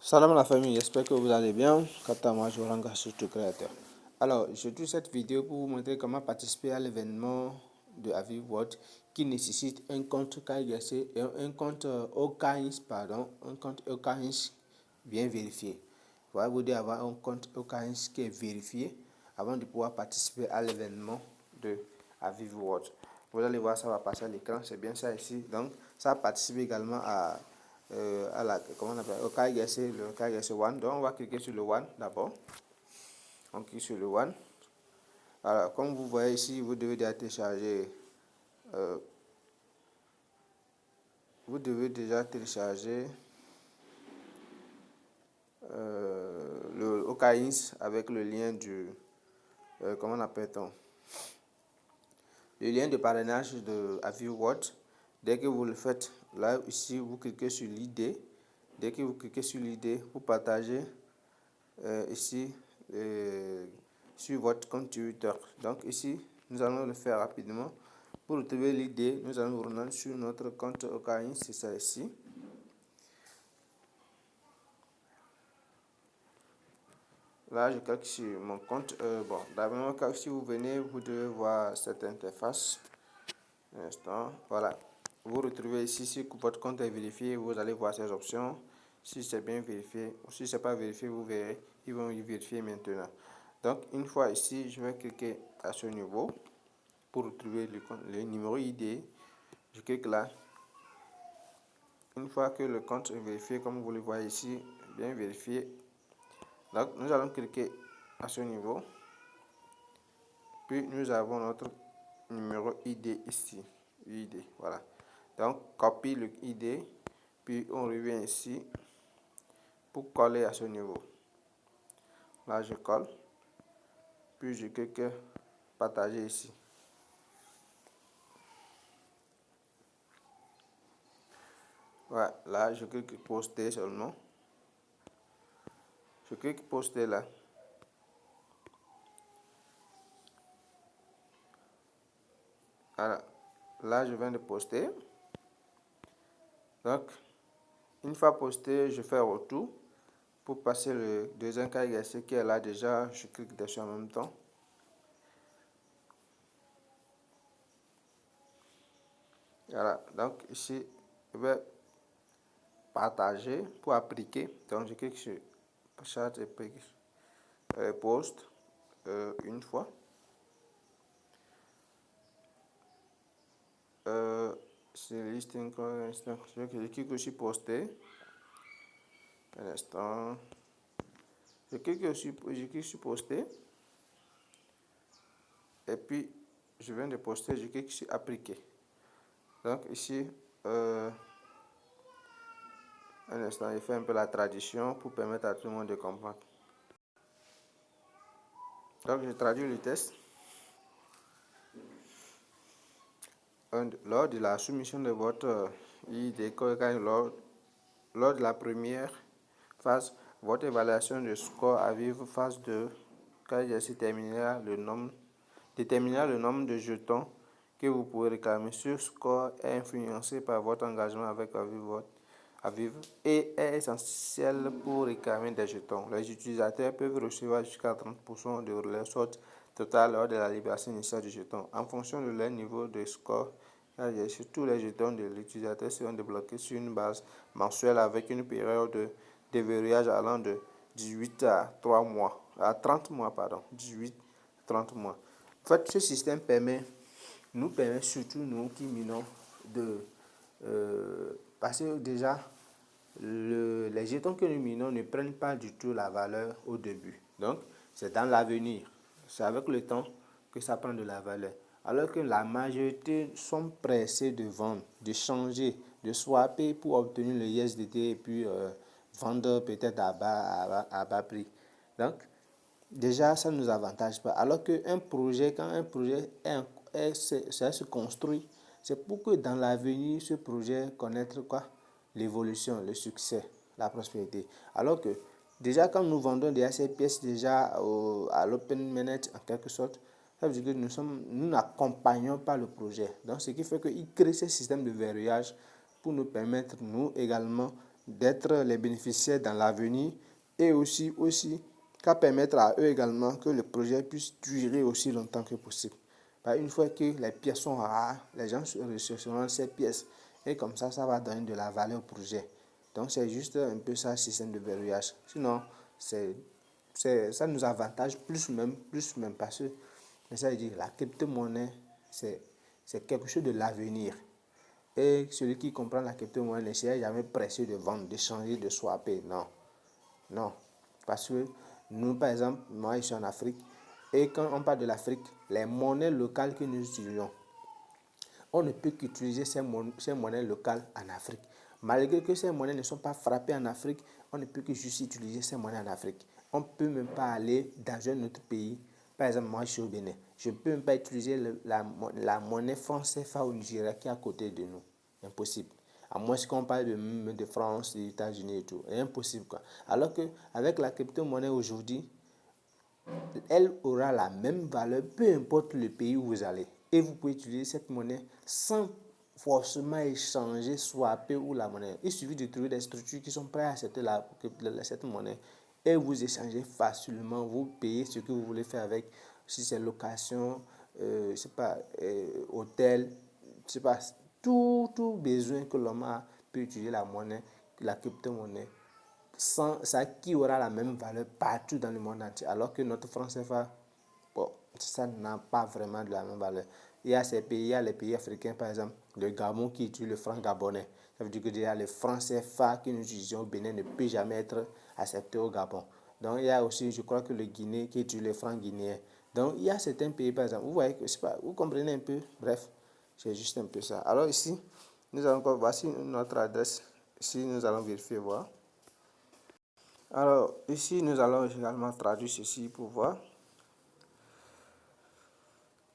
Salam la famille, j'espère que vous allez bien. Quant à moi, je rends surtout créateur. Alors, je tourne cette vidéo pour vous montrer comment participer à l'événement de Aviv World qui nécessite un compte KYC et un compte OKINS, un compte OKINS bien vérifié. Voilà, vous devez avoir un compte OKINS qui est vérifié avant de pouvoir participer à l'événement de Aviv World. Vous allez voir, ça va passer à l'écran, c'est bien ça ici. Donc, ça participe également à comment on appelle, au KYC, le KYC One. Donc, on va cliquer sur le One d'abord. On clique sur le One. Alors, comme vous voyez ici, vous devez déjà télécharger le OKINS avec le lien du comment on appelle-t-on, le lien de parrainage de Aviv World. Dès que vous le faites, là ici vous cliquez sur l'ID. Dès que vous cliquez sur l'ID, vous partagez ici sur votre compte Twitter. Donc ici, nous allons le faire rapidement. Pour retrouver l'ID, nous allons vous rendre sur notre compte OKINS, c'est ça ici. Là, je clique sur mon compte. D'abord, si vous venez, vous devez voir cette interface. Un instant, voilà. Vous retrouvez ici, si votre compte est vérifié, vous allez voir ces options. Si c'est bien vérifié, ou si c'est pas vérifié, vous verrez, ils vont y vérifier maintenant. Donc, une fois ici, je vais cliquer à ce niveau pour retrouver le numéro ID. Je clique là. Une fois que le compte est vérifié, comme vous le voyez ici, bien vérifié. Donc, nous allons cliquer à ce niveau. Puis, nous avons notre numéro ID ici. ID, voilà. Donc, copie le ID. Puis, on revient ici pour coller à ce niveau. Là, je colle. Puis, je clique partager ici. Voilà, là, je clique poster seulement. Je clique poster là. Voilà. Là, je viens de poster. Donc, une fois posté, je fais retour pour passer le deuxième KYC qui est là déjà. Je clique dessus en même temps. Voilà. Donc, ici, je vais partager pour appliquer. Donc, je clique sur chat et post une fois. C'est listing. Je clique aussi poster. Un instant. Je clique sur poster. Et puis, je viens de poster, je clique sur appliquer. Donc, ici, un instant, je fais un peu la traduction pour permettre à tout le monde de comprendre. Donc, je traduis le test. Lors de la soumission de votre ID, lors de la première phase, votre évaluation de score à vivre phase 2, KYC déterminera le nombre de jetons que vous pourrez réclamer. Ce score est influencé par votre engagement avec Aviv et est essentiel pour réclamer des jetons. Les utilisateurs peuvent recevoir jusqu'à 30% de leur sorte totale lors de la libération initiale du jeton. En fonction de leur niveau de score, tous les jetons de l'utilisateur seront débloqués sur une base mensuelle avec une période de déverrouillage allant de 18 à 30 mois, 18-30 mois. En fait, ce système nous permet surtout nous qui minons de parce que déjà les jetons que nous minons ne prennent pas du tout la valeur au début. Donc, c'est dans l'avenir. C'est avec le temps que ça prend de la valeur. Alors que la majorité sont pressés de vendre, de changer, de swapper pour obtenir le USDT et puis vendre peut-être à bas prix. Donc, déjà, ça ne nous avantage pas. Alors qu'un projet, quand un projet se construit, c'est pour que dans l'avenir, ce projet connaître quoi? L'évolution, le succès, la prospérité. Alors que déjà, quand nous vendons déjà ces pièces déjà à l'open mainnet, en quelque sorte, ça veut dire que nous n'accompagnons pas le projet. Donc, ce qui fait qu'il crée ce système de verrouillage pour nous permettre, nous également, d'être les bénéficiaires dans l'avenir et aussi qu'à permettre à eux également que le projet puisse durer aussi longtemps que possible. Une fois que les pièces sont rares, les gens rechercheront ces pièces et comme ça va donner de la valeur au projet. Donc c'est juste un peu ça le système de verrouillage. Sinon, ça nous avantage plus même parce que ça veut dire la crypto-monnaie, c'est quelque chose de l'avenir. Et celui qui comprend la crypto-monnaie ne sera jamais pressé de vendre, de changer, de swapper. Non. Non. Parce que nous, par exemple, moi, je suis en Afrique. Et quand on parle de l'Afrique, les monnaies locales que nous utilisons, on ne peut qu'utiliser ces monnaies locales en Afrique. Malgré que ces monnaies ne sont pas frappées en Afrique, on ne peut que juste utiliser ces monnaies en Afrique. On ne peut même pas aller dans un autre pays. Par exemple, moi, je suis au Bénin. Je ne peux même pas utiliser la monnaie franc CFA au Nigeria qui est à côté de nous. Impossible. À moins qu'on parle de France, des États-Unis et tout. C'est impossible, quoi. Alors qu'avec la crypto-monnaie aujourd'hui, elle aura la même valeur, peu importe le pays où vous allez. Et vous pouvez utiliser cette monnaie sans forcément échanger, swapper ou la monnaie. Il suffit de trouver des structures qui sont prêtes à accepter cette monnaie et vous échangez facilement. Vous payez ce que vous voulez faire avec, si c'est location, hôtel, tout besoin que l'homme a peut utiliser la monnaie, la crypto-monnaie ça qui aura la même valeur partout dans le monde entier. Alors que notre franc CFA, bon, ça n'a pas vraiment de la même valeur. Il y a ces pays, il y a les pays africains, par exemple, le Gabon qui utilise le franc gabonais. Ça veut dire que déjà le franc CFA que nous utilisons au Bénin ne peut jamais être accepté au Gabon. Donc il y a aussi, je crois que le Guinée qui utilise le franc guinéen. Donc il y a certains pays, par exemple, vous voyez que, vous comprenez un peu, bref, c'est juste un peu ça. Alors ici, nous allons encore, voici notre adresse. Ici, nous allons vérifier, voir. Alors, ici, nous allons également traduire ceci pour voir.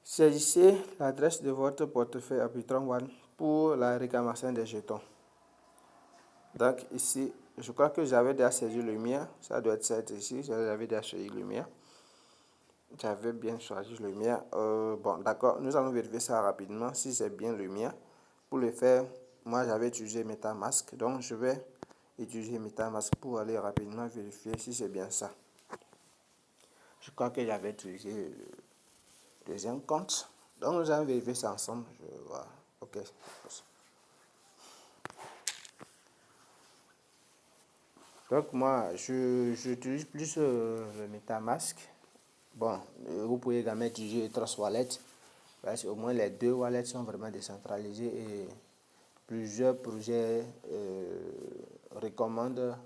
Saisissez l'adresse de votre portefeuille Arbitrum One pour la réclamation des jetons. Donc, ici, je crois que j'avais déjà saisi le mien. Ça doit être cette ici. J'avais déjà choisi le mien. J'avais bien choisi le mien. Bon, d'accord. Nous allons vérifier ça rapidement si c'est bien le mien. Pour le faire, moi, j'avais utilisé MetaMask. Donc, je vais utiliser MetaMask pour aller rapidement vérifier si c'est bien ça. Je crois que j'avais utilisé le deuxième compte. Donc nous allons vérifier ça ensemble. Je vois. Ok. Donc moi, j'utilise plus le MetaMask. Bon, vous pouvez également utiliser Trust Wallet. Parce qu'au moins les deux wallets sont vraiment décentralisés et plusieurs projets recommandent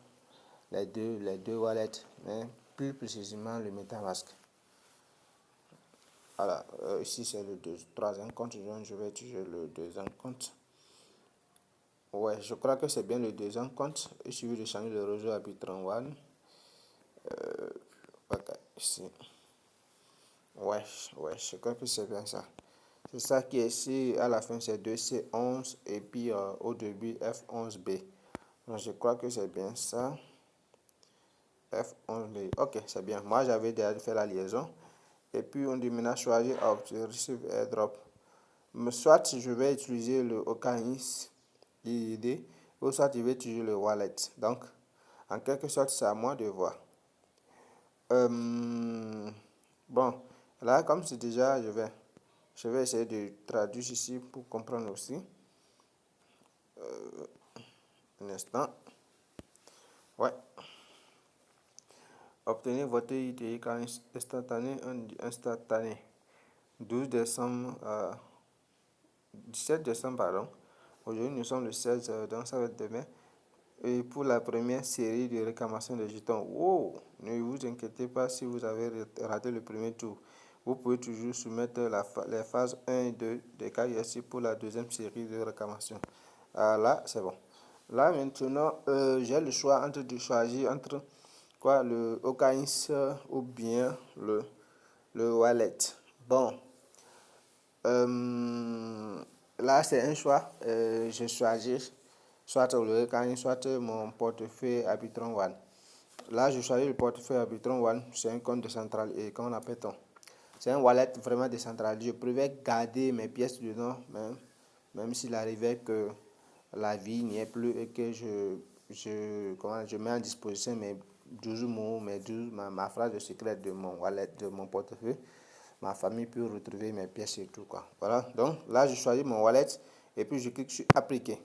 les deux wallets, mais plus précisément le MetaMask. Voilà, ici c'est le troisième compte, donc je vais utiliser le deuxième compte. Ouais, je crois que c'est bien le deuxième compte. Il suffit de changer le réseau Arbitrum One. Ok, ici. Ouais, je crois que c'est bien ça. C'est ça qui est ici, à la fin c'est 2C11 et puis au début F11B. Donc je crois que c'est bien ça. F11B. Ok, c'est bien. Moi j'avais déjà fait la liaison. Et puis on dit maintenant choisir Receive Airdrop. Soit je vais utiliser le Okanis IID ou soit je vais utiliser le wallet. Donc en quelque sorte c'est à moi de voir. Bon, là comme c'est déjà, je vais essayer de traduire ici pour comprendre aussi. Un instant. Ouais. Obtenir votre IDI instantané. 12 décembre, 17 décembre, pardon. Aujourd'hui, nous sommes le 16, donc ça va être demain. Et pour la première série de réclamation de jetons, wow, ne vous inquiétez pas si vous avez raté le premier tour. Vous pouvez toujours soumettre les phases 1 et 2 des KYC pour la deuxième série de réclamation. Là, c'est bon. Là, maintenant, j'ai le choix de choisir entre quoi, le Okains ou bien le wallet. Bon, là, c'est un choix. Je choisis soit le Okains, soit mon portefeuille Arbitrum One. Là, je choisis le portefeuille Arbitrum One. C'est un compte décentralisé. Comment appelle-t-on? C'est un wallet vraiment décentralisé. Je préfère garder mes pièces dedans, même s'il arrivait que la vie n'y est plus et que je mets en disposition mes 12 mots, ma phrase de secret de mon wallet, de mon portefeuille. Ma famille peut retrouver mes pièces et tout, quoi. Voilà, donc là, je choisis mon wallet et puis je clique sur appliquer.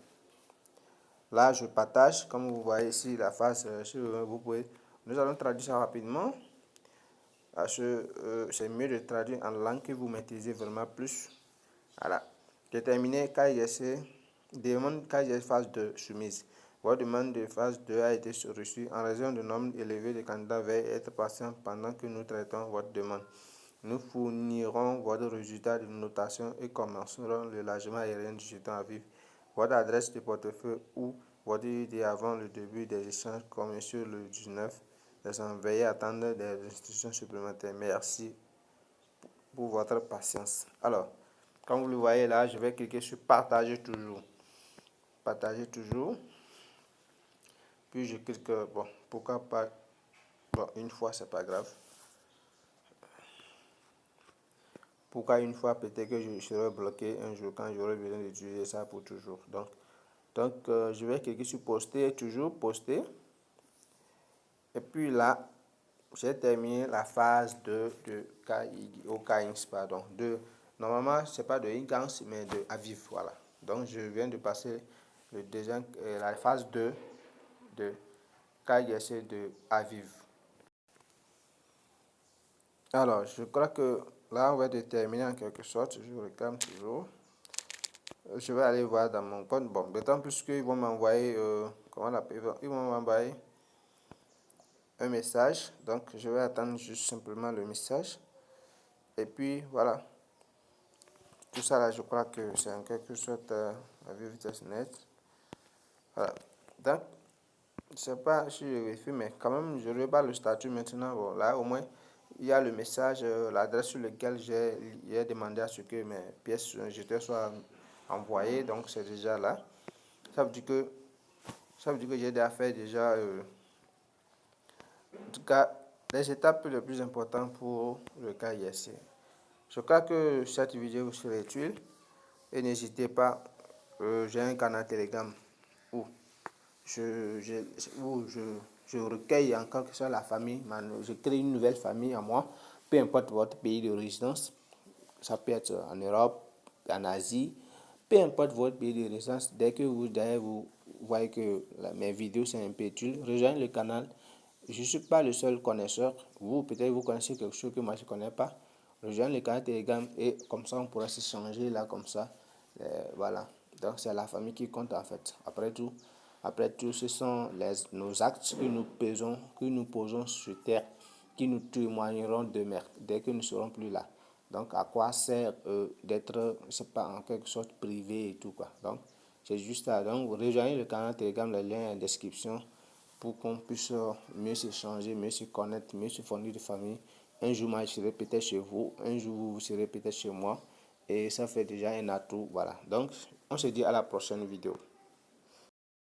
Là, je partage, comme vous voyez ici, la face, nous allons traduire ça rapidement. C'est mieux de traduire en langue que vous maîtrisez vraiment plus. Voilà. J'ai terminé KIGC. Demande KIGC phase 2 soumise. Votre demande de phase 2 a été reçue en raison du nombre élevé de candidats. Veuillez être patient pendant que nous traitons votre demande. Nous fournirons votre résultat de notation et commencerons le logement aérien du jeton à vivre. Votre adresse de portefeuille ou votre idée avant le début des échanges comme sur le 19 décembre. Veuillez attendre des instructions supplémentaires. Merci pour votre patience. Alors, comme vous le voyez là, je vais cliquer sur partager toujours. Partager toujours. Puis je clique, bon, pourquoi pas, bon, une fois, c'est pas grave. Pourquoi une fois, peut-être que je serai bloqué un jour quand j'aurai besoin d'utiliser ça pour toujours. Donc je vais cliquer sur poster, toujours poster. Et puis là, j'ai terminé la phase 2 de KIGS, pardon. Normalement, ce n'est pas de IGANS, mais de Aviv, voilà. Donc, je viens de passer la phase 2 de KIGS de Aviv. Alors, je crois que là, on va terminer en quelque sorte. Je réclame toujours. Je vais aller voir dans mon compte. Bon, d'autant plus qu'ils vont m'envoyer, ils vont m'envoyer un message. Donc, je vais attendre juste simplement le message. Et puis, voilà. Tout ça là, je crois que c'est en quelque sorte à vitesse net. Voilà. Donc, je ne sais pas si je vérifie, mais quand même, je regarde le statut maintenant. Bon, là, au moins, il y a le message, l'adresse sur laquelle j'ai demandé à ce que mes pièces jetées soient envoyées. Donc, c'est déjà là. Ça veut dire que, j'ai déjà fait déjà, en tout cas, les étapes les plus importantes pour le cas ISC. Je crois que cette vidéo vous sera utile. Et n'hésitez pas, j'ai un canal Telegram où je recueille en quelque sorte la famille. Je crée une nouvelle famille à moi, peu importe votre pays de résidence. Ça peut être en Europe, en Asie, peu importe votre pays de résidence. Dès que vous voyez que mes vidéos sont un peu utiles, rejoignez le canal. Je ne suis pas le seul connaisseur. Vous, peut-être, vous connaissez quelque chose que moi je ne connais pas. Rejoignez le canal Telegram et comme ça, on pourra s'échanger là, comme ça. Voilà. Donc, c'est la famille qui compte en fait. Après tout, ce sont nos actes que nous posons sur terre qui nous témoigneront dès que nous ne serons plus là. Donc, à quoi sert d'être, je sais pas, en quelque sorte privé et tout quoi. Donc, c'est juste ça. Donc, rejoignez le canal Telegram, le lien est en description pour qu'on puisse mieux s'échanger, mieux se connaître, mieux se fournir de famille. Un jour, moi, je serai peut-être chez vous, un jour, vous serez peut-être chez moi. Et ça fait déjà un atout, voilà. Donc, on se dit à la prochaine vidéo.